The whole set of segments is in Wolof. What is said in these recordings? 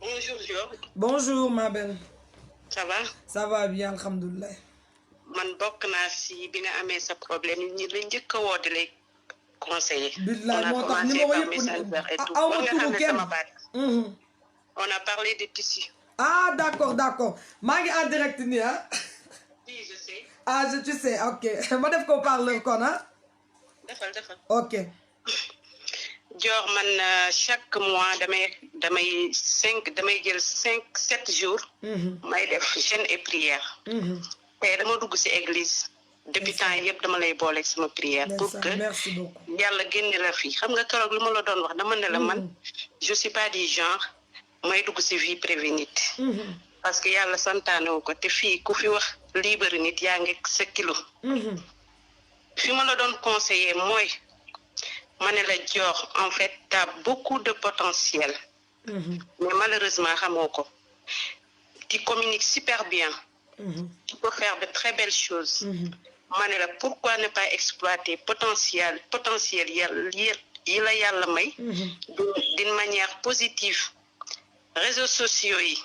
Bonjour, Jo. Bonjour, ma belle. Ça va? Ça va bien, alhamdoulilah. Man bokk naa si bi nga amee sa problème ñi la njëkk a woo di lay conseiller. Billaay On a moo tax commencé numéro par yëpp Messenger et tout. aw War ma nga turu xam ne kenn. sama baat. On a parlé de tissu. Ah, d'accord. maa ngi en direct nii ah. Oui, je sais. Ah, tu sais, ok. ma def ko parleur kon ah. Defal. Ok. Dior man chaque mois damay jël 7 jours. may def jeûne et prière. te dama dugg ci église. depuis temps yëpp dama lay booleeg sama prière. pour que merci beaucoup. yàlla génne la fi xam nga keroog lu ma la doon wax dama ne la man. je suis pas du genre may dugg ci vie privée nit. parce que yàlla santaane wu ko te fii ku fi wax libre nit yaa ngi sa kilo. fi ma la doon conseiller mooy. ma ne la Dior en fait t'as beaucoup de potentiel. mais malheureusement xamoo ko. tu communiques super bien. tu peux faire de très belles choses. ma ne la pourquoi ne pas exploiter potentiel yi la yàlla may. d'une manière positive. réseaux sociaux yi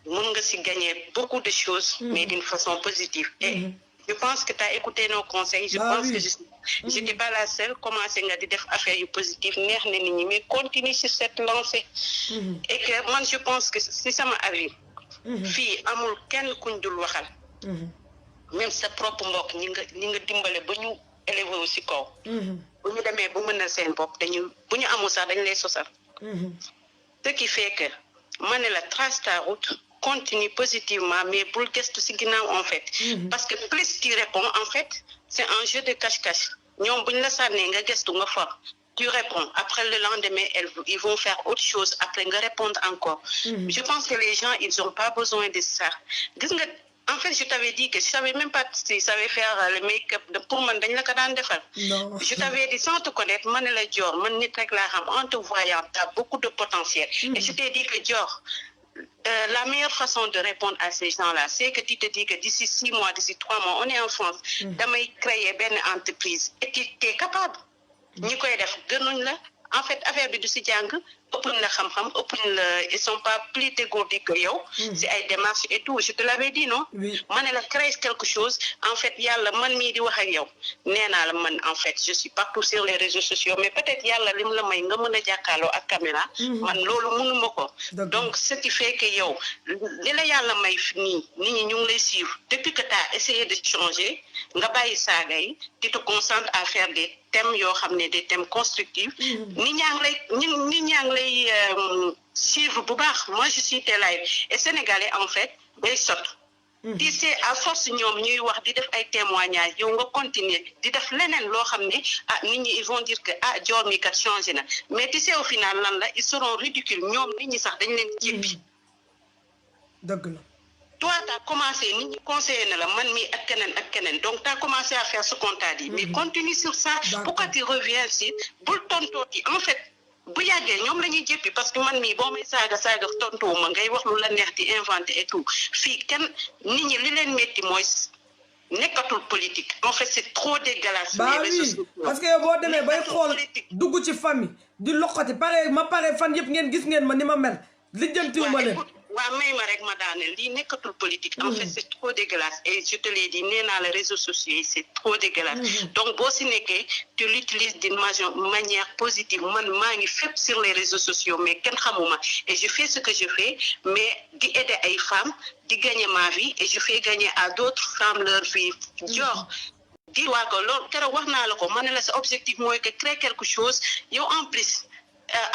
mun nga si gagner beaucoup de choses. mais d'une façon positive. et je pense que tu as écouté nos conseils. Je pense que je n'étais pas la seule. Commencé nga di def affaire yu positive neex na nit ñi mais continue sur cette lancée. et que moi je pense que c'est sama avis. fii amul kenn kuñ dul waxal. même sa propre mbokk ñi nga dimbale ba ñu élevé wu si kaw. bu ñu demee bu mën na seen bopp bu ñu amul sax dañ lay sosal. ce qui fait que ma ne la trace ta route. Continue positivement mais bul gestu ci ginnaaw en fait. parce que plus tu réponds en fait c'est un jeu de cache-cache ñoom buñ la sànnee nga gestu nga for tu réponds après le lendemain ils vont faire autre chose après nga répondre encore. je pense que les gens ils ont pas besoin de ça gis nga en fait je t'avais dit que je savais même pas si je savais faire le make-up pour man dañ la ko daan defal. non je t'avais dit sans te connaître ma ne la Dior man nit rek laa xam en te voyant t'as beaucoup de potentiel. et je t'ai dit que Dior. La meilleure façon de répondre à ces gens-là, c'est que tu te dis que d'ici 6 mois, d'ici 3 mois, on est en France, damay créer benn entreprise et tu es capable. ñi koy def gënuñ la en fait affaire bi du si jàng ëppuñ la xam-xam ëppuñ la ils sont pas plus dégourdis que yow. si ay démarches et tout je te l'avais dit non. ma ne la créer quelque chose en fait yàlla man mii di wax ak yow nee naa la man en fait je suis partout sur les réseaux sociaux mais peut-être yàlla lim la may nga mën a jàkkaarloo ak caméra. man loolu mënuma ko. donc ce qui fait que yow li la yàlla may nii nit ñi ñu ngi lay suivre depuis que tu as essayé de changer nga bàyyi saaga yi tu te concentres à faire des thèmes yoo xam ne des thèmes constructifs. nit ñaa ngi lay suivre bu baax moi je suis tes live et sénégalais en fait day sot. tu sais à force ñoom ñuy wax di def ay témoignages yow nga continuer di def leneen loo xam ne nit ñi ils vont dire que Dior mi kat changé na mais tu sais au final lan la ils seront ridicules ñoom nit ñi sax dañ leen jéppi. dëgg la. toi t'as commencé nit ñi conseillé na la man mii ak keneen donc t'as commencé à faire ce qu'on t'a dit. mais continue sur ça. pourquoi tu reviens si bul tontooti en fait bu yàggee ñoom la ñuy jéppi parce que man mii boo may saaga tontuwuma ngay wax lu la neex di inventé et tout fii kenn nit ñi li leen métti mooy nekkatul politique en fait c'est trop dégueulasse. bah oui parce que yow boo demee bay xool dugg ci famille di loqati pare fan yëpp ngeen gis ngeen ma ni ma mel lijjantiwuma leen. waaw may ma rek ma daaneel lii nekkatul politique. en fait c'est trop dégueulasse et je te l'ai dit nee naa la réseaux sociaux yi c'est trop dégueulasse. donc boo si nekkee tu l'utilises d'une manière positive man maa ngi fépp sur les réseaux sociaux mais kenn xamuma et je fais ce que je fais mais di aider ay femmes di gagner ma vie et je fais gagner à d'autres femmes leur vie. Dior di waa ko loolu keroog wax naa la ko ma ne la sa objectif mooy que créer quelque chose yow en plus.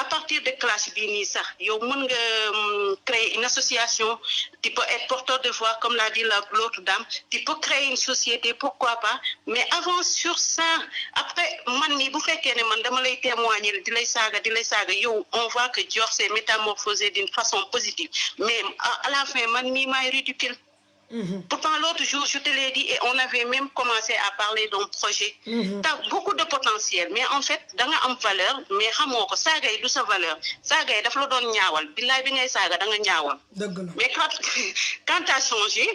à partir de classe bii nii sax yow mën nga créer une association tu peux être porteur de voix comme l'a dit l'autre dame tu peux créer une société pourquoi pas mais avance sur ça après man mii bu fekkee ne man dama lay témoigner di lay saaga yow on voit que Dior s'est métamorphosé d'une façon positive mais à la fin man mii maay ridicule. Pourtant l'autre jour je te l'ai dit et on avait même commencé à parler d'un projet. T'as beaucoup de potentiel mais en fait da nga am valeur mais xamoo ko saaga yi du sa valeur saaga yi daf la doon ñaawal billaay bi ngay saaga da nga ñaawal. mais quand t'as changé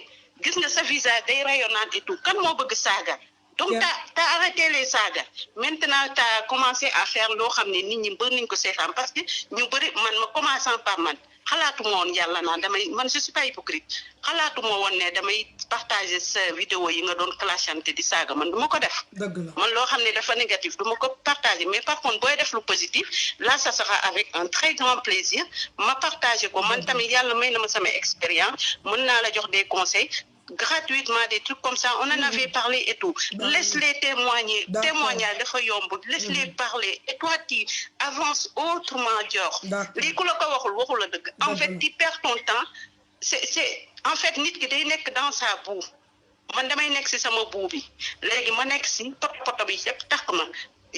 gis nga sa visage day rayonnant et tout kan moo bëgg saaga. donc t'as arrêté les sagas maintenant t'as commencé à faire loo xam ne nit ñi bëri nañ ko seetaan parce que ñu bëri man ma commençant par man xalaatuma woon yàlla naan damay man je suis pas hypocrite xalaatuma woon ne damay partager sa vidéo yi nga doon clashante di saaga man du ma ko def man loo xam ne dafa négatif du ma ko partager mais par contre booy def lu positif là ça sera avec un très grand plaisir ma partager ko man tamit yàlla may na ma sama expérience mën naa la jox des conseils gratuitement des trucs comme ça on en avait parlé et tout laisse-les témoigner témoignage dafa yomb laisse-les parler et toi tu avances autrement Dior lii ku la ko waxul la dëgg en fait tu perds ton temps c'est en fait nit ki day nekk dans sa boue man damay nekk si sama boue bi léegi ma nekk si poto bi yëpp takk ma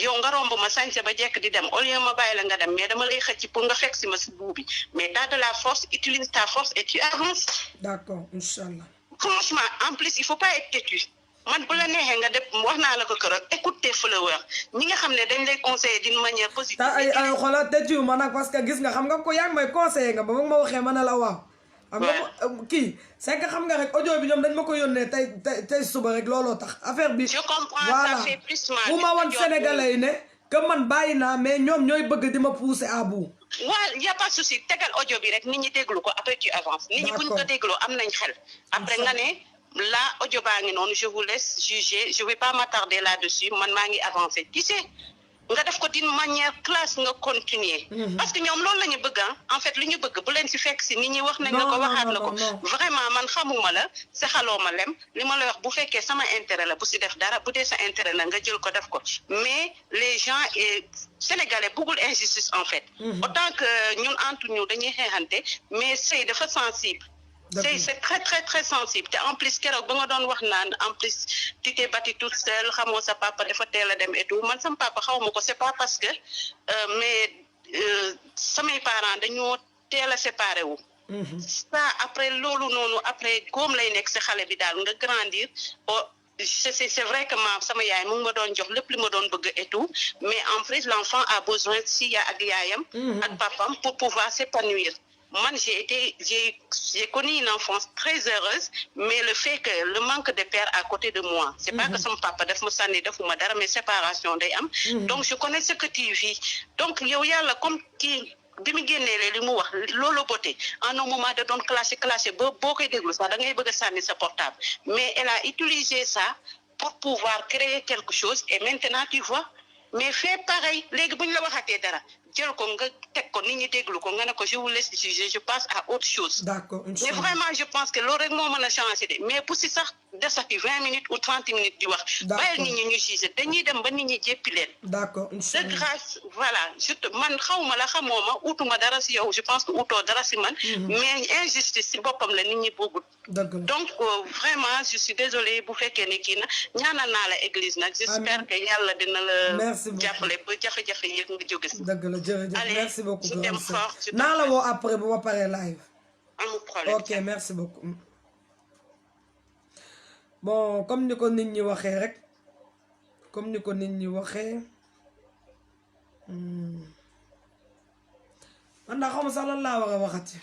yow nga romb ma sañse ba jekk di dem au lieu ma bàyyi la nga dem mais dama lay xëcc pour nga fekk si ma si boue bi mais t'as de la force utilise ta force et tu avances. D'accord, Inch'Allah. Franchement en plus il faut pas être têtu man bu la neexee nga def wax naa la ko keroog écoute tes followers ñi nga xam ne dañ lay conseiller d'une manière positive. ay xoolal têtu ma nag parce que gis nga xam nga ko yaa ngi may conseiller nga ba ma waxee ma ne la waaw. xam nga kii c'est que xam nga rek audio bi ñoom dañ ma ko yónnee tey suba rek looloo tax affaire bi. je comprends ça fait plus mal. bu ma wan Sénégalais yi ne que man bàyyi naa mais ñoom ñooy bëgg di ma pousser à bout. waaw y a pas de souci tegal audio bi rek nit ñi déglu ko après tu avances. nit ñi buñ ko dégloo am nañ xel. après nga ne là audio baa ngi noonu je vous laisse juger je vais pas m'attarder là-dessus man maa ngi avancer tu sais nga def ko d'une manière classe nga continuer. parce que ñoom loolu la ñu bëgg en fait lu ñu bëgg bu leen si fekk si nit ñi wax nañ la ko waxaat la ko. vraiment man xamuma la saxaloo ma lem li ma la wax bu fekkee sama intérêt la bu si def dara bu dee sa intérêt la nga jël ko def ko mais les gens sénégalais bëggul injustice en fait. autant que ñun entre ñu dañuy xeexante mais sëy dafa sensible. c'est très très très sensible te en plus keroog ba nga doon wax naan en plus tu t'es battu toute seule xamoo sa papa dafa teel a dem et tout man sama papa xaw ma ko c'est pas parce que mais samay parents dañoo teel a séparé wu. ça après loolu noonu après góom lay nekk si xale bi daal nga grandir c'est vrai que sama yaay mu ngi ma doon jox lépp li ma doon bëgg et tout mais en plus l'enfant a besoin si ya ak yaayam ak papam pour pouvoir s'épanouir. Moi, j'ai connu une enfance très heureuse, mais le fait que le manque de père à côté de moi, c'est pas que son papa def ma sànni defuma dara mais séparation day am. Donc je connais ce que tu vis. Donc yow yàlla comme kii bi mu génnee li mu wax loolu beauté en un moment de doon clashé ba boo koy déglu sax da ngay bëgg a sànni sa portable mais elle a utilisé ça pour pouvoir créer quelque chose et maintenant tu vois mais fais pareil léegi bu ñu la waxatee dara. jël ko nga teg ko nit ñi déglu ko nga ne ko je vous laisse juger je passe à autre chose. D'accord. Mais vraiment je pense que loolu rek moo mën a changer de mais pour si sax desati 20 minutes ou 30 minutes di wax. bàyyil nit ñi ñu juger dañuy dem ba nit ñi jéppi leen. D'accord. De grâce voilà man xawma la xamoo ma utuma dara si yow je pense que utoo dara si man. mais injustice si boppam la nit ñi bëggut. donc vraiment je suis désolée bu fekkee ne kii na ñaanal naa la église nag. j'espère que yàlla dina la. jàppale ba jafe-jafe yëpp nga jóge si. dëgg la jërëjëf merci beaucoup. je t'aime fort naa la woo après bu ma paree live. amul problème. ok merci beaucoup. bon comme ni ko nit ñi waxee rek comme ni ko nit ñi waxee man daa xawma sax lan laa war a waxati.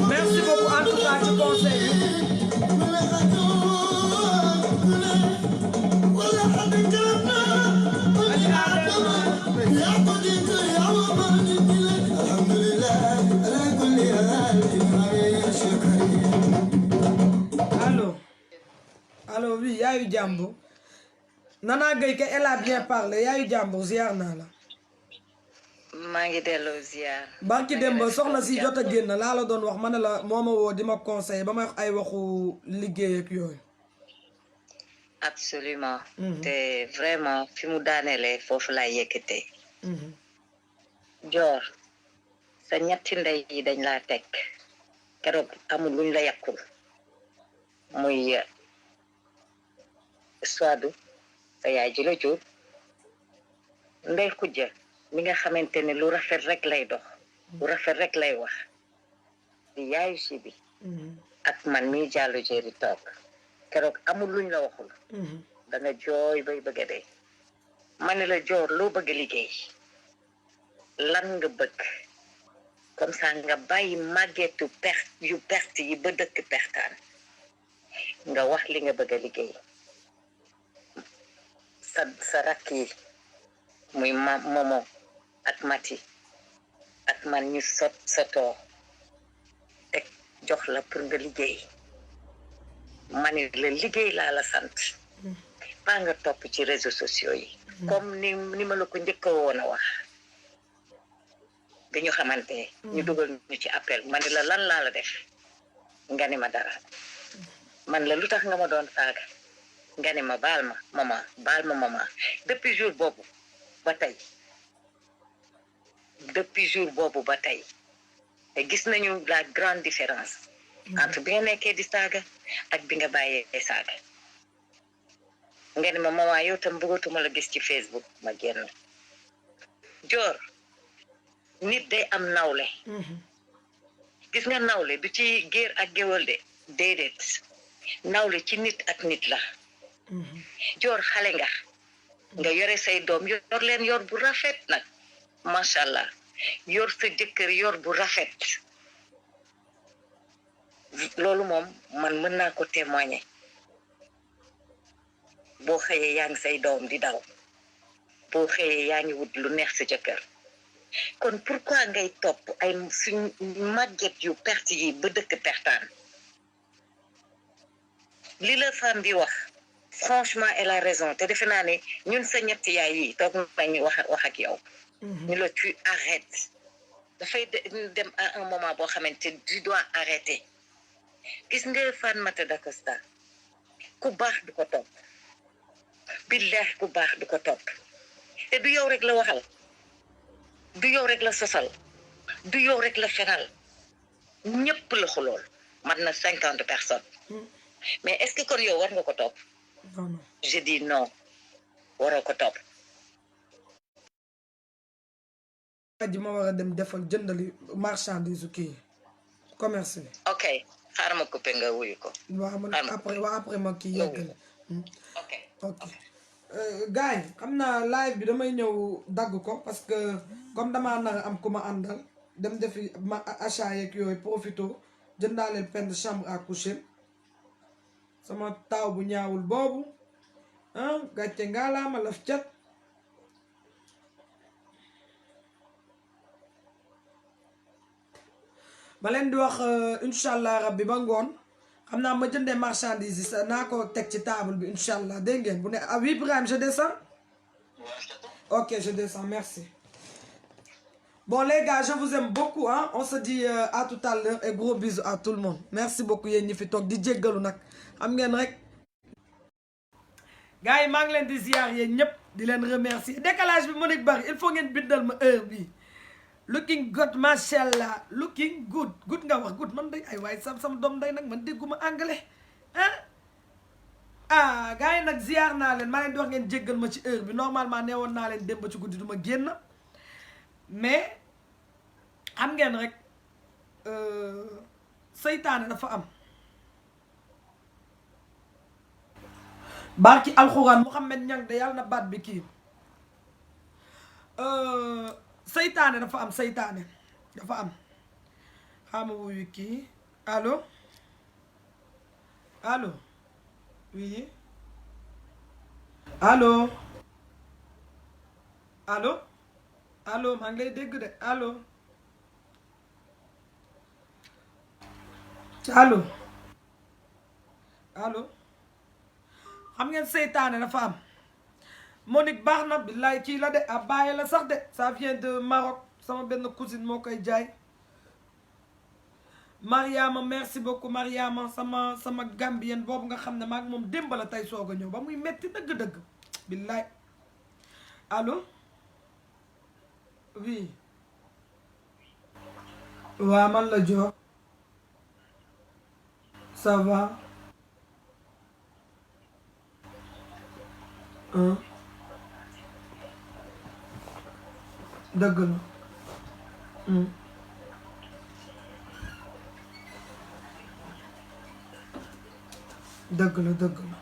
Merci beaucoup en tout cas ci conseil yi. Allô oui yaayu jàmbur Nana Gueye que elle a bien parlé yaayu jàmbur ziar naa la. maa ngi delloo ziar. barki Demba soxna si jot a génn laa la doon wax ma ne la moo ma woo di ma conseiller ba may wax ay waxu liggéey ak yooyu. absolument. te vraiment fi mu daanelee foofu laay yëkkatee. Dior sa ñetti ndey yi dañ laa teg keroog amul luñ la yàqul muy Suadu sa yaay ji la jur Ndey Kujja mi nga xamante ne lu rafet rek lay dox lu rafet rek lay wax di yaayu si bi ak man mii jàllu jéeri toog keroog amul luñ la waxul da nga jooy bay bëgg a dee ma ne la Dior loo bëgg liggéey lan nga bëgg comme ça nga bàyyi màggetu yu perte yi ba dëkk pertaan nga wax li nga bëgg a liggéey sa rakk yi muy Momo ak Mati ak man ñu sotoo teg jox la pour nga liggéey mani la liggéey laa la sant ba nga topp ci réseaux sociaux yi comme ni ma la ko njëkk woon a wax bi ñu xamante ñu dugal ñu ci appel ma ne la lan laa la def nga ne ma dara man la lu tax nga ma doon saaga nga ne ma baal ma maman depuis jour boobu ba tey te gis nañu la grande différence entre bi nga nekkee di saaga ak bi nga bàyyee saaga nga ne ma maman yow tam bëggatuma la gis ci Facebook ma génn Dior nit day am nawle gis nga nawle du ci géer ak géwël de déedéet nawle ci nit ak nit la Dior xale nga yore say doom yor leen yor bu rafet nag macha allah yor sa jëkkër yor bu rafet loolu moom man mën naa ko témoigner boo xëyee yaa ngi say doom di daw boo xëyee yaa ngi wut lu neex sa jëkkër kon pourquoi ngay topp ay suñ màgget yu perte yi ba dëkk pertaan li la femme bi wax franchement elle a raison te defe naa ne ñun sa ñetti yaay yi toog nañu wax ak yow ñu la tu arrêtes dafay dem à un moment boo xamante tu dois arrêter gis nga Fatoumata Da Costa ku baax du ko topp billahi ku baax du ko topp te du yow rek la waxal du yow rek la sosal du yow rek la fenal ñëpp la xulool mat na 50 personnes mais est-ce que kon yow war nga ko topp je dis non waroo ko topp ji ma war a dem defal jëndali marchandise kii commerce bi ok xaaral ma coupé nga wuyu ko waaw man après ma kii yeggal ok gars yi xam naa live bi damay ñëw dagg ko parce que comme damaa nar am ku ma àndal dem defi ma achat yeeg yooyu profito jëndaaleel pen de chambre à coucher sama taaw bu ñaawul boobu gàcce ngaalaama laf cat ma leen di wax incha allah rabbi ba ngoon xam naa ma jëndee marchandise yi sa naa ko teg ci table bi incha allah dégg ngeen bu ne ah oui Ibrahim je descends ok je descends merci bon les gars je vous aime beaucoup on se dit à tout à l'heure et gros bisous à tout le monde merci beaucoup yéen ñi fi toog di jéggalu nag xam ngeen rek gars yi maa ngi leen di ziar yéen ñëpp di leen remercier décalage bi Monique Bari il faut ngeen bindal ma heure bi looking good mashallah looking good nga wax good man day ay waaye sama doom day nag man dégguma anglais gars yi nag ziar naa leen maa leen di wax ngeen jéggal ma ci heure bi normalement nee woon naa leen démb ci guddi du ma génn mais xam ngeen rek seytaane dafa am barki alxuraan Mouhamed Niang de yàlla na baat bi kii seytaane dafa am seytaane dafa am xaama wuyu kii allo oui allo maa ngi lay dégg de allo xam ngeen seytaane dafa am Monique baax na billaay kii la de a bàyyi la sax de ça vient de Maroc sama benn cousine moo koy jaay Mariama merci beaucoup Mariama sama Gambienne boobu nga xam ne maag moom démb la tey soog a ñëw ba muy metti dëgg-dëgg billaay allo oui waa man la jox ça va dëgg la dëgg la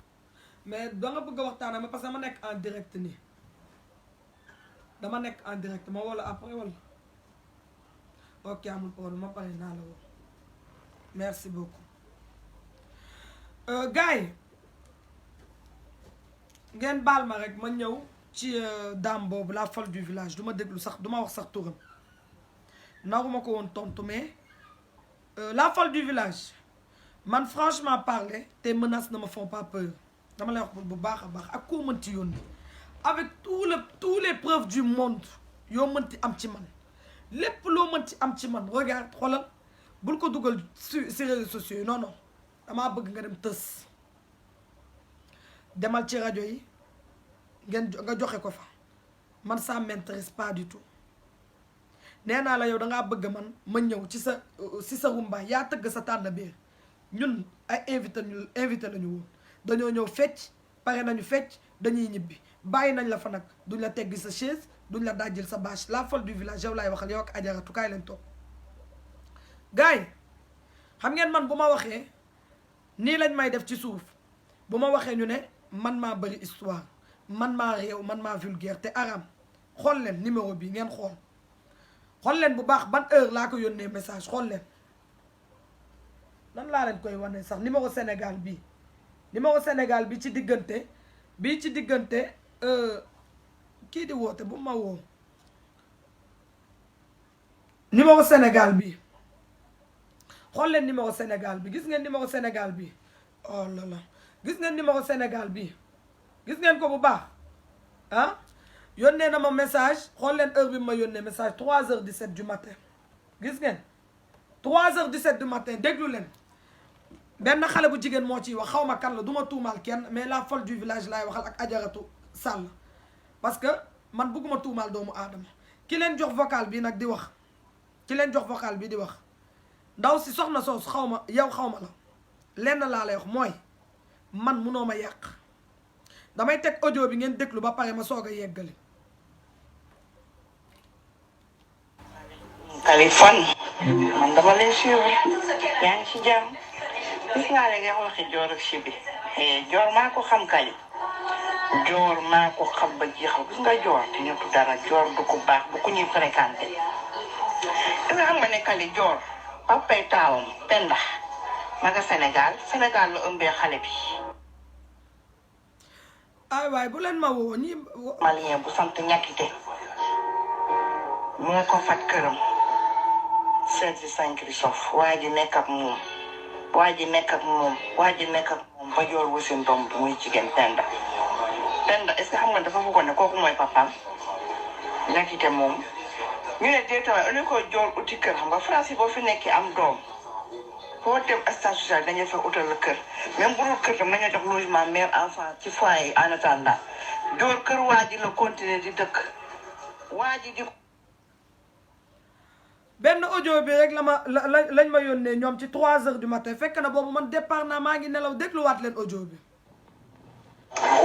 mais da nga bëgg a waxtaan ak ma parce que ma nekk en direct nii dama nekk en direct ma wala après wala ok amul problème ma pare naa la woo merci beaucoup gars yi ngeen baal ma rek ma ñëw ci dame boobu la folle du village du ma déglu sax du ma wax sax turam naruma ko woon tontu mais la folle du village man franchement parler tes menaces ne me font pas peur dama lay wax bu baax a baax ak koo mënti yónni avec tous les preuves du monde yoo mënti am ci man lépp loo mënti am ci man regarde xoolal bul ko dugal si réseaux sociaux yi non non damaa bëgg nga dem tës demal ci rajo yi nga joxe ko fa man ça m'intéresse pas du tout nee naa la yow dangaa bëgg man ma ñëw ci sa rumbaay yaa tëgg sa tànn biir ñun ay invité lañu woon dañoo ñëw fecc pare nañu fecc dañuy ñibbi bàyyi nañ la fa nag duñ la teggi sa chaise duñ la dajjil sa bâche la folle du village yow laay waxal yow ak ajaratu kaay leen toog gars yi xam ngeen man bu ma waxee nii lañ may def ci suuf bu ma waxee ñu ne man maa bëri histoire man maa réew man maa vulgaire te aram xool leen numéro bi ngeen xool leen bu baax ban heure laa ko yónnee message xool leen nan laa leen koy wane sax numéro Sénégal bi ci diggante kii di woote bu ma woo numéro Sénégal bi xool leen numéro Sénégal bi gis ngeen numéro Sénégal bi oh là là gis ngeen numéro Sénégal bi gis ngeen ko bu baax ah yónnee na ma message xool leen heure bi ma yónnee message 3h17 du matin gis ngeen 3h17 du matin déglu leen benn xale bu jigéen moo ciy wax xaw ma kan la du ma tuumaal kenn mais la folle du village laay waxal ak ajaratu Sall parce que man bëgguma tuumaal doomu aadama ki leen jox vocal bi nag di wax ndaw si soxna soos xaw ma yow xaw ma la lenn laa lay wax mooy man munoo ma yàq damay teg audio bi ngeen déglu ba pare ma soog a yeggali. Kaliphone man dama lay suivre yaa ngi ci jàmm gis nga léegi nga waxi joor ak si bi joor maa ko xam Kali joor maa ko xam ba jeexal gis nga joor te ñëpp dara joor du ko baax bu ko ñuy fréquenté nga xam nga ne Kali joor papay taawam Penda ma nga Sénégal la ëmbee xale bi ay waay bu leen ma woo ñi malien bu sant ñàkkite moo ko fat këram seet si Saint-Christophe waa ji nekk ak moom ba joor wasin doom bi muy jigéen Penda est-ce que xam nga dafa bëggoon ne kooku mooy papaam ñàkkite moom ñu ne déetawaay ëllëg ko joor uti kër xam nga France yi boo fi nekkee am doom foo dem stage social dañuy fa utal la kër même bu dul kër tam nañu jox logement mère enfant ci foyer en attendant joor kër waa ji la continuer di dëkk waa ji di benn audio bi rek lañ ma yónnee ñoom ci 3h du matin fekk na boobu man départ naa maa ngi nelaw dégluwaat leen audio bi.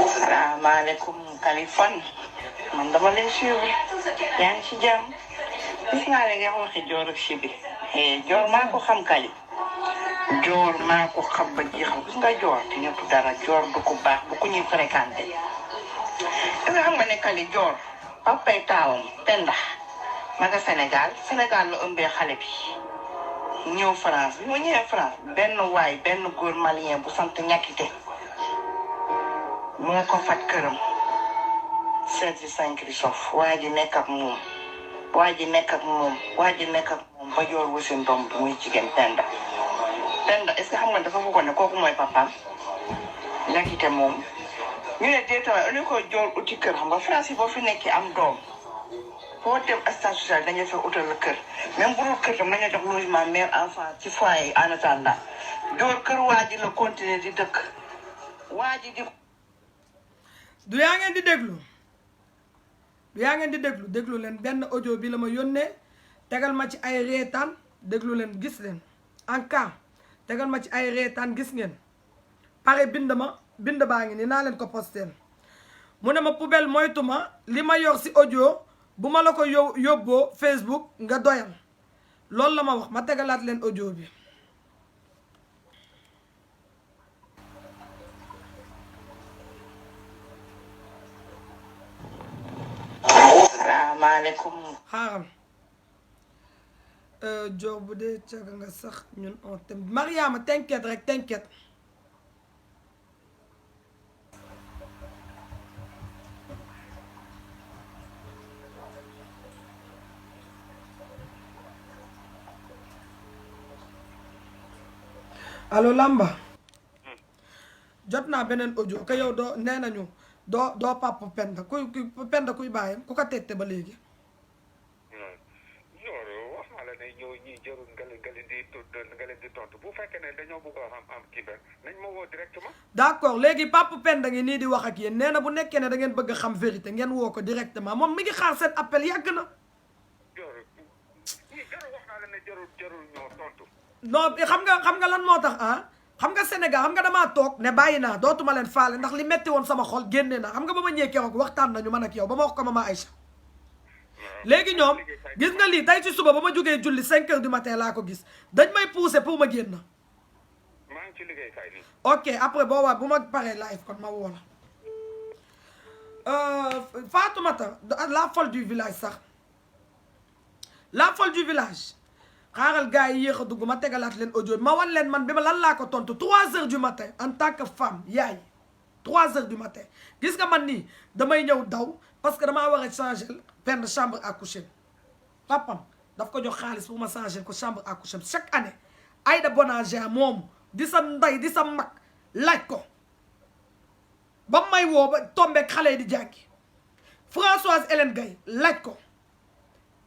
salaamaaleykum Kaliphone man dama lay suivre yaa ngi ci jàmm gis nga léegi nga waxi joor ak si bi joor maa ko xam Kali joor maa ko xam ba jeexal gis nga joor te ñëpp dara joor du ko baax bu ko ñuy fréquenté nga xam nga ne Kali joor papay taawam Penda ma nga Sénégal la ëmbee xale bi ñëw France bi mu ñëwee France benn góor malien bu sant ñàkkite moo ko fat këram seet si Saint-Christophe waa ji nekk ak moom ba joor wasin doom bi muy jigéen Penda est-ce que xam nga dafa bëggoon ne kooku mooy papaam ñàkkite moom ñu ne déetawaay ëllëg ko joor uti kër xam nga France yi boo fi nekkee am doom foo dem stage social dañuy fa utal la kër même bu dul kër tam nañu jox logement mère enfant ci foyer en attendant joor kër waa ji la continuer di dëkk waa ji di du yaa ngeen di déglu leen benn audio bi la ma yónnee tegal ma ci ay reetaan déglu leen gis leen en cas tegal ma ci ay reetaan gis ngeen pare bind baa ngi ni naa leen ko postel mu ne ma poubelle moytuma li ma yor si audio bu ma la ko yóbboo Facebook nga doyal loolu la ma wax ma tegalaat leen audio bi. salaamaaleykum. xaaral Dior bu dee caga nga sax ñun on tem Mariama t'inquiète rek t'inquiète. allo Lamba. jot naa beneen audio que yow doo nee nañu doo papa Penda kuy bàyyam ku ko tette ba léegi. wax naa la ne ñoo ñii jarul nga leen di tontu bu fekkee ne dañoo bëgg a am kii benn nañ ma woo directement. d'accord léegi papa Penda ngi nii di wax ak yéen nee na bu nekkee ne da ngeen bëgg a xam vérité ngeen woo ko directement moom mi ngi xaar seen appel yàgg na. jarul wax naa la ne jarul ñoo tontu. non xam nga lan moo tax ah. xam nga Sénégal xam nga damaa toog ne bàyyi naa dootuma leen faale ndax li metti woon sama xol génne naa xam nga ba ma ñëwee keroog waxtaan nañu man ak yow ba ma wax ko Mama Aïcha léegi ñoom gis nga lii tey ci suba ba ma jógee julli 5 heures du matin laa ko gis dañ may pousser pour ma génn. maa ngi ci liggéey kay nii. ok après boo waa bu ma paree live kon ma woo la Fatoumata la folle du village sax la folle du village. xaaral gars yi yéex a dugg ma tegalaat leen audio ma wan leen man bi ma lan laa ko tontu 3 heures du matin en tant que femme yaay 3 heures du matin gis nga man nii damay ñëw daw parce que damaa war a changer benn chambre à coucher papam daf ko jox xaalis pour ma changer ko chambre à coucher chaque année Aïda Bonanger moom di sa ndey di sa mag laaj ko ba may woo ba tombeek xale yi di jàngi Françoise Hélène Gaye laaj ko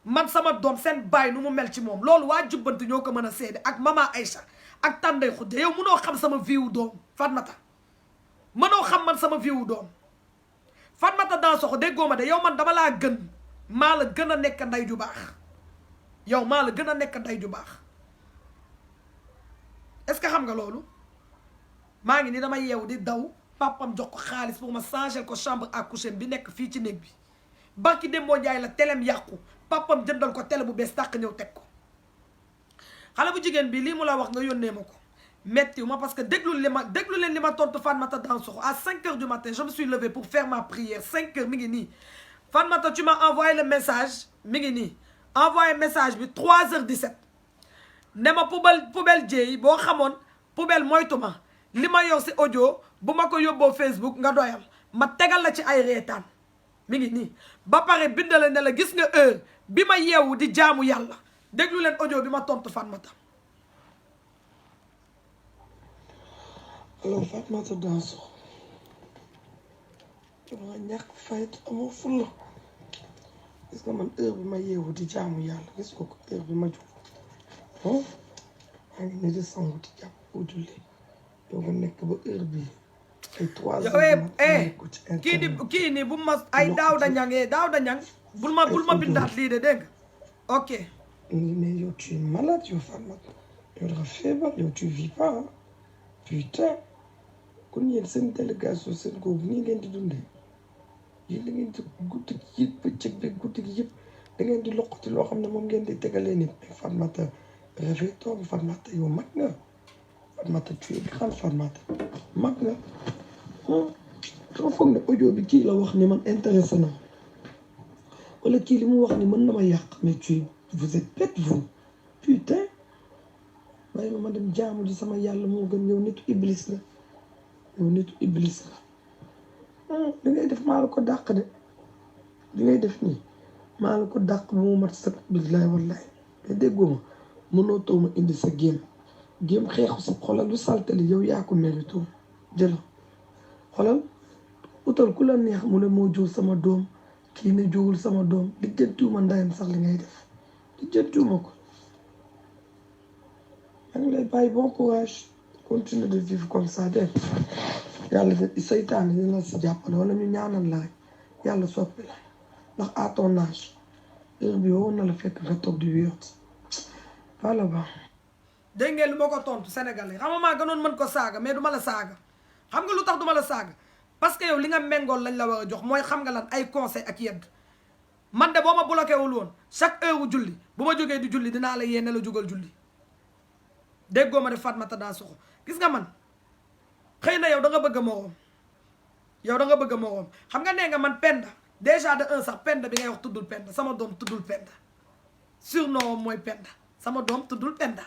man sama doom seen baay nu mu mel ci moom loolu waa jubbanti ñoo ko mën a seede ak Mama Aïcha ak Tànday Xudde yow mënoo xam sama vie wu doom Fatmata mënoo xam man sama vie wu doom Fatmata Dansokho déggoo ma de yow man dama laa gën maa la gën a nekk nday ju baax yow maa la gën a nekk nday ju baax est-ce que xam nga loolu maa ngi ni dama yeewu di daw papam jox ko xaalis pour ma changer ko chambre à coucher bi nekk fii ci néeg bi barki dem moo jaay la telem yàqu papam jëndal ko télé bu bees tàq ñëw teg ko xale bu jigéen bi lii mu la wax nga yónnee ma ko mettiw ma parce que déglu leen li ma tontu Fatmata Dansokho à 5 heures du matin je me suis levée pour faire ma prière 5 heures mi ngi nii Fatmata tu m'as envoyé le message mi ngi nii envoyé message bi 3h17 ne ma poubelle jéey boo xamoon poubelle moytu ma li ma yow si audio bu ma ko yóbboo Facebook nga doyal ma tegal la ci ay reetaan mi ngi nii ba pare bindale ne la gis nga heure bi ma yeewu di jaamu yàlla déglu leen audio bi ma tontu Fatmata. alors Fatmata Dansokho dama ñàkk fayda amoo fulla gis nga man heure bi ma yeewu di jaamu yàlla gis nga ko heure bi ma jóg maa ngi ne di sangu di jàpp bu julli yow nga nekk ba heure bi ay 3 heures kii nii bu ma ay Daouda Niang bul ma bindaat lii de dégg nga ok mais yow tu es malade yow Fatmata yow dafa feebar yow tu vis pas putain kon yéen seen délégation seen googu nii ngeen di dundee yéen da ngeen di guddi gi yëpp bëccëg bi guddi gi yëpp da ngeen di loqati loo xam ne moom ngeen di tegalee nit mais Fatmata réveille-toi Fatmata yow mag nga Fatmata tu es grande Fatmata mag nga dama foog ne audio bi kii la wax ni man intéressé na wala kii li mu wax ni mën na ma yàq mais vous êtes bête vous putain waaye ma dem jaamu ji sama yàlla moo gën yow nitu iblis la yow nitu iblis la li ngay def maa la ko dàq de li ngay def nii maa la ko dàq ba mu mat sa billaay wallaay mais déggoo ma mënoo too ma indi sa géem xeexu sa xolal lu saltali yow yaa ko mérito jëla xolal utal ku la neex mu ne moo jur sama doom kii ne jurul sama doom di jëntuuma ndayam sax li ngay def di jëntuuma ko maa ngi lay bàyyi bon courage continue de vivre comme ça de yàlla de seytaane dina la si jàppale wala ñu ñaanal la rek yàlla soppi la ndax à ton âge heure bi woon na la fekk nga toog di wéet voilà ba dégg ngeen lu ma ko tontu sénégalais xam nga maa gënoon mën ko saaga mais du ma la saaga xam nga lu tax du ma la saaga parce que yow li nga méngool lañ la war a jox mooy xam nga lan ay conseil ak yedd man de boo ma bloqué wul woon chaque heure wu julli bu ma jógee di julli dinaa la yéene la jógal julli déggoo ma de Fatmata Dansokho gis nga man xëy na yow da nga bëgg a moroom yow da nga bëgg a moroom xam nga nee nga man Penda déjà de un sax Penda bi ngay wax tuddul Penda sama doom tuddul Penda surnom mooy Penda sama doom tuddul Penda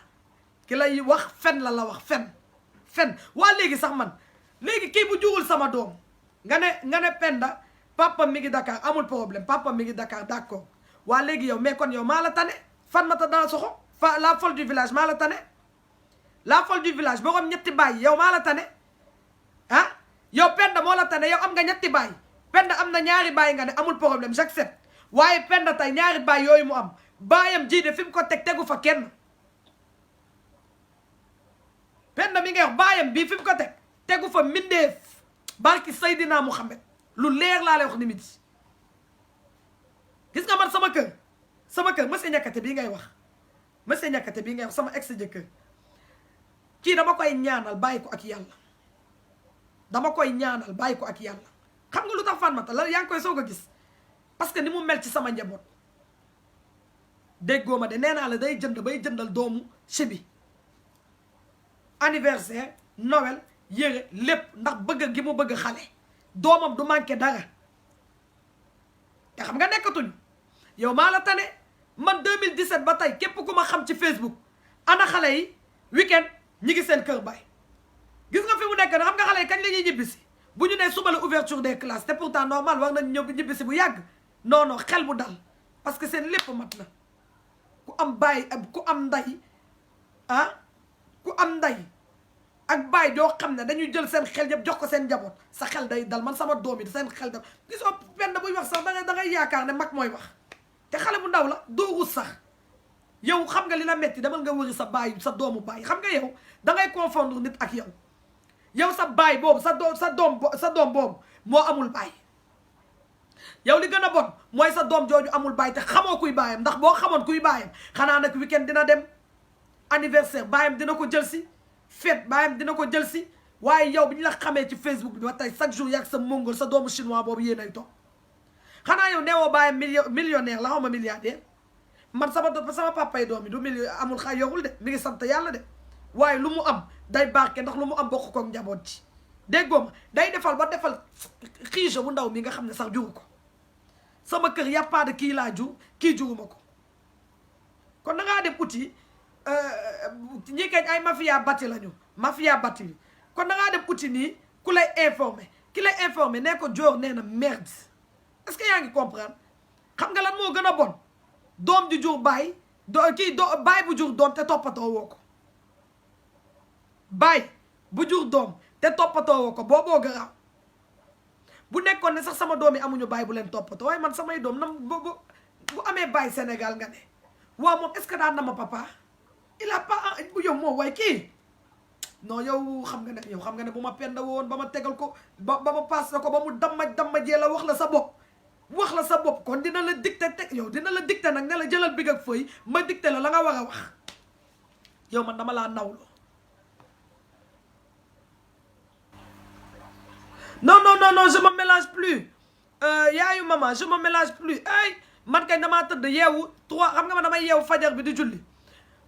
ki lay wax fen la wax fen waa léegi sax man léegi kii bu jurul sama doom nga ne Penda papa mi ngi Dakar amul problème papa mi ngi Dakar d'accord waa léegi yow mais kon yow maa la tane Fatmata Dansokho la folle du village maa la tane la folle du village borom ñetti baay yow maa la tane ah yow Penda moo la tane yow am nga ñetti baay Penda am na ñaari baay nga ne amul problème j'accepte waaye Penda tey ñaari baay yooyu mu am baayam ji de fi mu ko tegu fa kenn Penda mi ngay wax baayam bii fi mu ko tegu fa mindeef barki Seydina Mouhamed lu leer laa lay wax ni midi gis nga man sama kër monsieur ñakkate bii ngay wax monsieur ñakkate bii ngay wax sama ex jëkkër kii dama koy ñaanal bàyyi ko ak yàlla dama koy ñaanal bàyyi ko ak yàlla xam nga lu tax Fatmata la yaa ngi koy soog a gis parce que ni mu mel ci sama njaboot déggoo ma de nee naa la day jëndal doomu Chibi anniversaire Noël yére lépp ndax bëgg gi mu bëgg xale doomam du manqué dara te xam nga nekkatuñu yow maa la tane man 2017 ba tey képp ku ma xam ci Facebook ana xale yi weekend ñi ngi seen kër baay gis nga fi mu nekk na xam nga xale yi kañ la ñuy ñibbisi bu ñu nee suba la ouverture des classes te pourtant normal war nañ ñëw ñibbisi bu yàgg non xel bu dal parce que seen lépp mat na ku am baay ku am nday ku am nday ak baay joo xam ne dañuy jël seen xel yëpp jox ko seen njaboot sa xel day dal man sama doom yi seen xel dal gisoo Penda buy wax sax da ngay yaakaar ne mag mooy wax te xale bu ndaw la doo rus sax yow xam nga li la metti demal nga wëri sa baay sa doomu baay xam nga yow da ngay confondre nit ak yow sa baay boobu sa doom boobu moo amul baay yow li gën a bon mooy sa doom jooju amul baay te xamoo kuy baayam ndax boo xamoon kuy baayam xanaa nag weekend dina dem anniversaire baayam dina ko jël si fête baayam dina ko jël si waaye yow bi ñu la xamee ci Facebook bi ba tey chaque jour yàgg sa mongol sa doomu chinois boobu yéen ay toog xanaa yow neewoo baayam millionnaire la xaw ma milliardaire man sama papay doom yi du amul xay yorul de mi ngi sant yàlla de waaye lu mu am day barke ndax lu mu am bokk koog njaboot ci déggoo ma day defal ba defal xiige bu ndaw mi nga xam ne sax juru ko sama kër y a pas de kii laa jur kii juruma ko kon da ngaa dem uti ñi kañ ay mafia bati lañu mafia bati kon da ngaa dem uti nii ku lay informé ki lay informé nee ko joor nee na merde est-ce que yaa ngi comprendre xam nga lan moo gën a bon doom ju jur baay baay bu jur doom te toppatoo woo ko baay bu jur doom te toppatoo woo ko booboo garaaw bu nekkoon ne sax sama doom yi amuñu baay bu leen toppatoo waaye man samay doom nam bu amee baay Sénégal nga ne waaw moom est-ce que daan na ma papa il a pas yow moom waaye kii non yow xam nga ne bu ma Penda woon ba ma tegal ko ba ma paas na ko ba mu damma jee la wax la sa bopp kon dina la dicté yow dina la dicté nag ne la jëlal big ak feuille ma dicté la nga war a wax yow man dama laa nawloo non je me mélange plus yaayu maman je me mélange plus ay man kay damaa tëdd yeewu 3 xam nga ma damay yeewu fajar bi di julli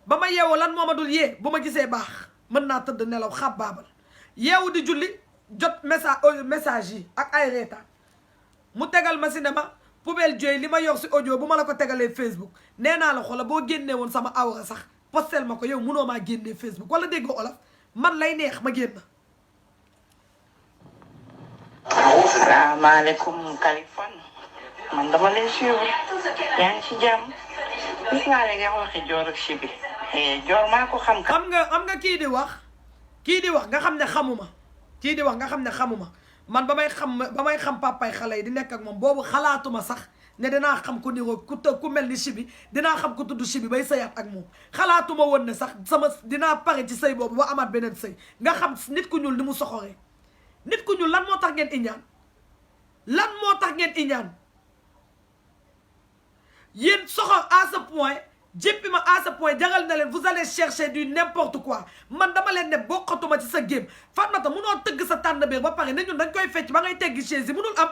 ba ma yeewoo lan moo ma dul yee bu ma gisee baax mën naa tëdd nelaw xab baabal yeewu di julli jot message yi ak ay reetaan mu tegal ma si ne ma poubelle joy li ma yor si audio bu ma la ko tegalee Facebook nee naa la xoola boo génnee woon sama awra sax postel ma ko yow munoo maa génnee Facebook wala dégg nga olof man lay neex ma génn. salaamaaleykum Kaliphone man dama lay suivre yaa ngi ci jàmm gis naa ne nga waxi joor ak Chibi joor maa ko xam nga kii di wax nga xam ne xamuma kii di wax nga xam ne xamuma man ba may xam papay xale yi di nekk ak moom boobu xalaatuma sax ne dinaa xam ku niroo ku mel ni Chibi dinaa xam ku tudd Chibi bay sëyaat ak moom xalaatuma woon ne sax dinaa pare ci sëy boobu ba amaat beneen sëy nga xam nit ku ñuul ni mu soxoree nit ku ñuul lan moo tax ngeen iñaan yéen soxor à ce point jéppi ma à ce point jaral na leen vous allez chercher du n'importe quoi man dama leen ne bokkatuma ci sa game Fatmata munoo tëgg sa tànn biir ba pare ne ñun dañ koy fecc ba ngay teggi chaise yi munul am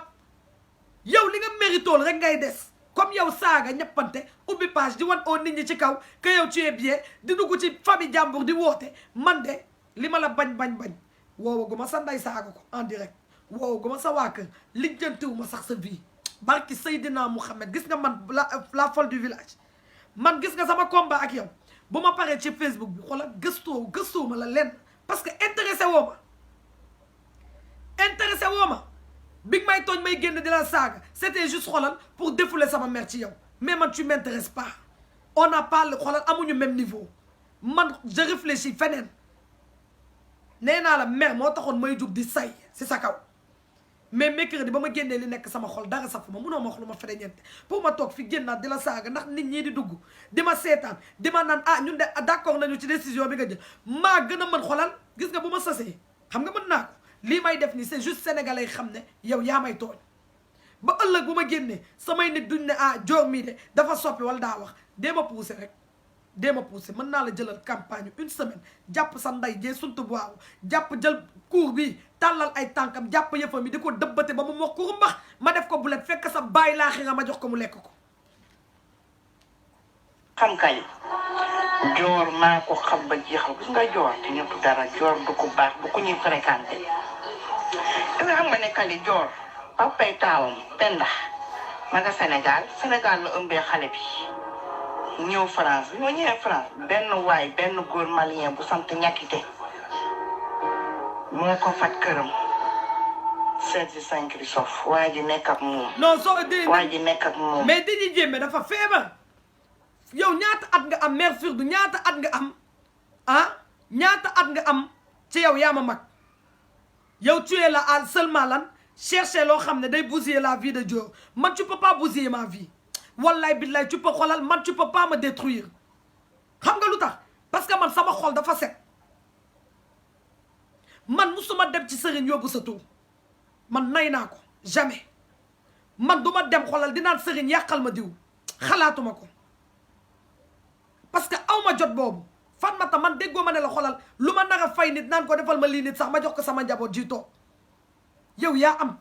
yow li nga méritool rek ngay des comme yow saaga ñeppante ubbi page di wan oo nit ñi ci kaw que yow tu es bien di dugg ci famille jàmbur di woote man de li ma la bañ woowu gu ma sa nday saaga ko en direct woowu gu ma sa waa kër lijjantiwu ma sax sa vie barki Seydina Mouhamed gis nga man la folle du village man gis nga sama combat ak yow bu ma paree ci Facebook bi xoolal gëstoo ma la lenn parce que intéressé woo ma bi may tooñ may génn di la saaga c'était juste xoolal pour défouler sama mère ci yow mais man tu m'intéresses pas on n'a pas xoolal amuñu même niveau man je réfléchis feneen nee naa la mère moo taxoon may jug di say si sa kaw mais mercredi ba ma génnee li nekk sama xol dara safu ma munoo ma wax lu ma fereñeente pour ma toog fi génnaat di la saaga ndax nit ñi di dugg di ma seetaan di ma naan ñun de d'accord nañu ci décision bi nga jël maa gën a mën xolal gis nga bu ma sasee xam nga mën naa ko lii may def nii c'est juste sénégalais xam ne yow yaa may tooñ ba ëllëg bu ma génnee samay nit duñ ne Dior mii de dafa soppi wala daa wax dee ma poussé rek dee ma poussé mën naa la jëlal campagne une semaine jàpp sa nday jee suntu bu waaw jàpp jël cour bi tàllal ay tànkam jàpp yëfam yi di ko dëbbate ba mu mokk ko mbax ma def ko bu leen fekk sa bàyyi laa xira ma jox ko mu lekk ko xam kay Dior maa ko xam ba jeexal gis nga Dior te ñëpp dara Dior du ko baax bu ko ñuy fréquenté nga xam nga ne kali Dior papay taawam Penda ma nga Sénégal la ëmbee xale bi ñëw France bi ñoo ñëwee France benn góor malien bu sant ñàkkite moo ko faj këram Serge Saint-Christophe waa ji nekk ak moom mais Didi Diémé dafa feebar yow ñaata at nga am mère Firdu ñaata at nga am ñaata at nga am ci yow yaa ma mag yow tu es là à seulement lan chercher loo xam ne day bousiller la vie de Dior man tu peux pas bousiller ma vie wallaay billaay tu peux xoolal man tu peux pas me détruire xam nga lu tax parce que man sama xol dafa set man musuma dem ci sëriñ yóbbu sa tur man nay naa ko jamais man duma dem xoolal dinaan sëriñ yàqal ma diw xalaatuma ko parce que aw ma jot boobu Fatmata man déggoo ma ne la xoolal lu ma nar a fay nit naan ko defal ma lii nit sax ma jox ko sama njaboot ji toog yow yaa am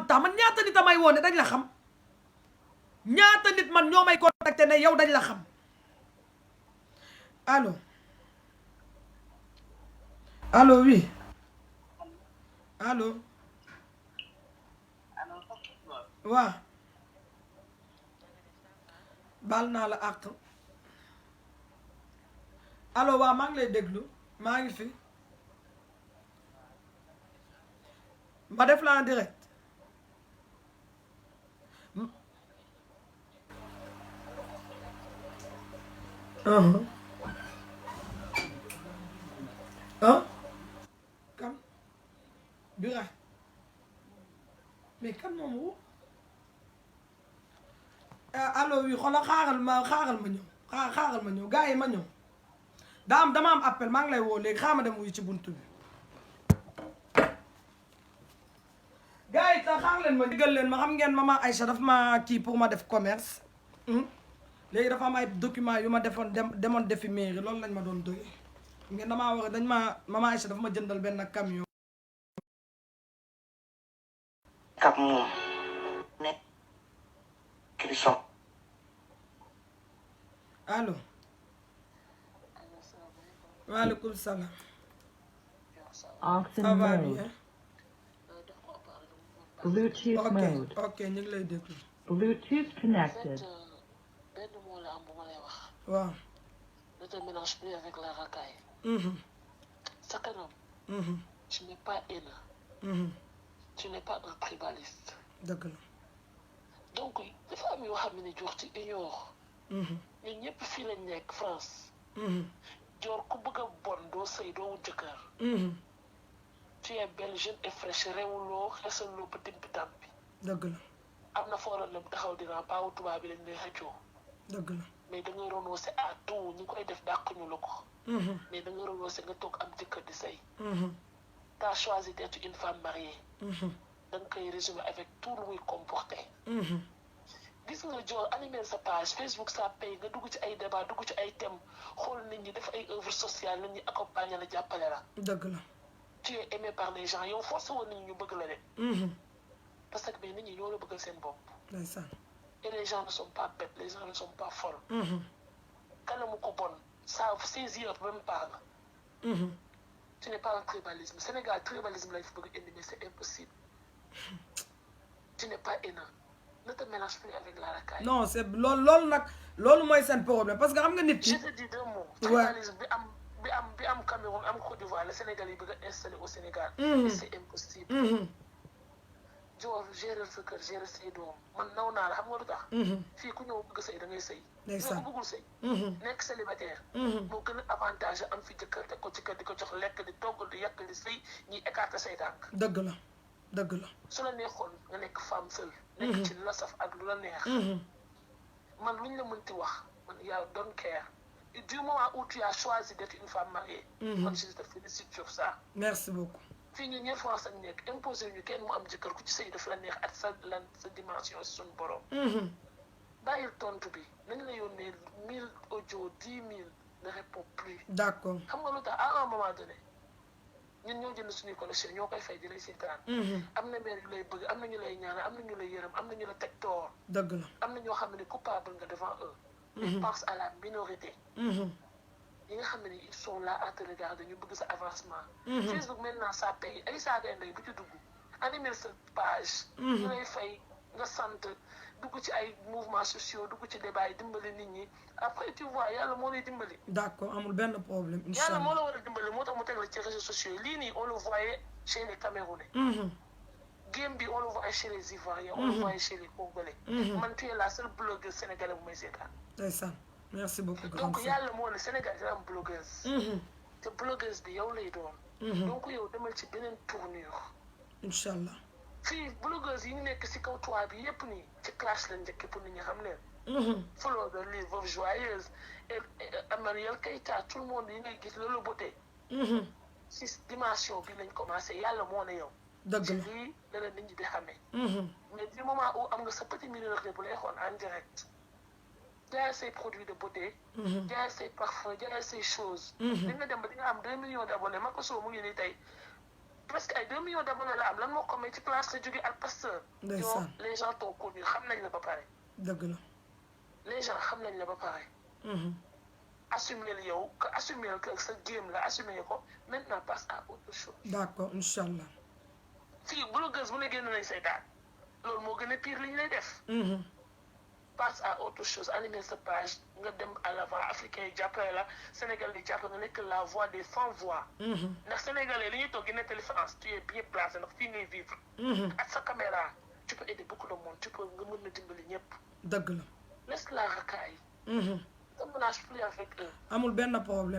temps man ñaata nit a may woone dañ la xam ñaata nit man ñoo may contacté ne yow dañ la xam allo oui allo waaw baal naa la àq allo waaw maa ngi lay déglu maa ngi fi ma def la en direct kam bira mais kan moom wu allo oui xoolal xaaral ma ñëw gars yi ma ñëw dama am appel maa ngi lay woo léegi xaaral ma dem wuyu ci buntu bi gars yi tax xaar leen ma digal leen ma xam ngeen maman Aïcha dafa ma kii pour ma def commerce léegi dafa am ay documents yu ma demoon defi mairie loolu lañ ma doon doy ngeen damaa war maman Aïcha dafa ma jëndal benn camion kap moom nekk Christophe allo waaleykum salaam ça va bien Bluetooth mode. ok ñu ngi lay déglu Bluetooth connected. benn moo la am bu ma lay wax. waaw. ne te mélange plus avec la racaille. sa kanam. tu n'es pas haineux. tu n'es pas un tribaliste. dëgg la. donc dafa am yoo xam ne Dior ci ignore. ñun ñëpp fii lañ nekk France. Dior ku bëgg a bon doo sëy doo wut jëkkër. tu es belle jeune et fraîche réewuloo xesaloo ba timpi tampi. dëgg la. am na foo dem taxaw dinaa baawu tubaab bi lañ lay xëccoo. dëgg la. mais da ngay renoncer à tout ñi koy def dàq ñu la ko. mais da ngay renoncer nga toog am jëkkër di sëy. t'as choisi d'être une femme mariée. da nga koy résumer avec tout lu muy comporter. gis nga Dior animer sa page Facebook sa paye nga dugg ci ay débat dugg ci ay thèmes xool nit ñi def ay œuvres sociales nit ñi accompagner la jàppale la. dëgg la. tu es aimé par les gens yow force woon nit ñi ñu bëgg la de. parce que mais nit ñi ñoo la bëggal seen bopp. ndeysaan. et les gens ne sont pas bêtes les gens ne sont pas folles. kanamu ko bon ça ses yeux même pas la. tu n'es pas un tribalisme Sénégal tribalisme lay fi bëgg indi mais c'est impossible. tu n'es pas haineux. Ne te mélange plus avec la racaille. non c'est loolu nag loolu mooy seen problème parce que xam nga nit ki. Je te dis 2 mots. Tribalisme bi am Cameroun am Côte d'Ivoire le Sénégal yi bëgg a installé au Sénégal. Et c'est impossible. Dior gérer sa kër gérer say doom man naw naa la xam nga lu tax. fii ku ñëw bëgg sëy da ngay sëy. ndeysaan ku bëggul sëy. nekk célibataire. moo gën a avantage am fi jëkkër teg ko ci kër di ko jox lekk di togg di yàq di sëy ñuy écarter say tànk. dëgg la dëgg la. su la neexoon nga nekk femme seule. nekk ci lu la saf ak lu la neex. man luñ la mënti wax man yaa don't care. Du moment où tu as choisi d'être une femme mariée. man je te félicite sur ça. merci beaucoup. fii ñu ñëpp France ak nekk imposé ñu kenn mu am jëkkër ku ci sëy daf la neex ak sa dimension si suñu borom. bàyyil tontu bi nañ la yónnee 1000 audio 10 000 ne répond plus. d'accord xam nga lu tax à un moment donné ñun ñoo jënd suñuy connexion ñoo koy fay di lay seetaan. am na mère yu lay bëgg am na ñu lay ñaanal am na ñu lay yërëm am na ñu la teg toor. dëgg la am na ñoo xam ne coupable nga devant eux. mais pense à la minorité. yi nga xam ne ils sont là à te regarder ñu bëgg sa avancement. Facebook maintenant ça paye ay saaga ndey bu ci dugg animer sa page. ñu lay fay nga sant dugg ci ay mouvements sociaux dugg ci débat yi dimbali nit ñi après tu vois yàlla moo lay dimbali. d'accord amul benn problème. incha allah yàlla moo la war a dimbali moo tax mu teg la ci réseaux sociaux yi lii nii on le voyait chez les Camerounais. game bi on le voyait chez les Ivoiriens. on le voyait chez les Congolais. man tu es la seule blogueuse sénégalaise bu may seetaan. ndeysaan merci beaucoup. donc yàlla moo ne Sénégal dina am blogueuse. te blogueuse bi yow lay doon. donc yow demal ci beneen tournure. incha allah. fii blogueuse yi ñu nekk si kaw toit bi yépp nii ci classe lañ njëkk pour nit ñi xam leen. Flo de les Veuves Joyeuses et Emmanuel Keita tout le monde yi ngay gis loolu beauté. si dimension bi lañ commencé yàlla moo ne yow. dëgg la ci lii la leen nit ñi di xamee. mais du moment où am nga sa petit minorité bu lay xool en direct. jaay say produits de beauté. jaay say parfum jaay say choses. di nga dem ba di nga am 2 millions d'abonnés Makoso mu ngi nii tey presque ay 2 millions d'abonnés la am lan moo ko may ci place la jógee ak pasteur. ndeysaan les gens t'ont connu xam nañ la ba pare. dëgg la. les gens xam nañ la ba pare. assumer yow que assumer que sa game la assumer ko maintenant passe à autre chose. d'accord incha allah. fii blogueuse bu ne génn nañ saytaan loolu moo gën a pire li ñu lay def. passe à autre chose animer sa page nga dem à l'avant africain yi jàppale la Sénégal di jàppale nga nekk la voix des sans voix. ndax sénégalais li ñuy toog di nettali France tu es bien placé ndax fii ngay vivre. ak sa caméra tu peux aider beaucoup de monde tu peux nga mën na dimbali ñëpp. dëgg la. laisse la racaille. ne te mélange plus avec eux. amul benn problème.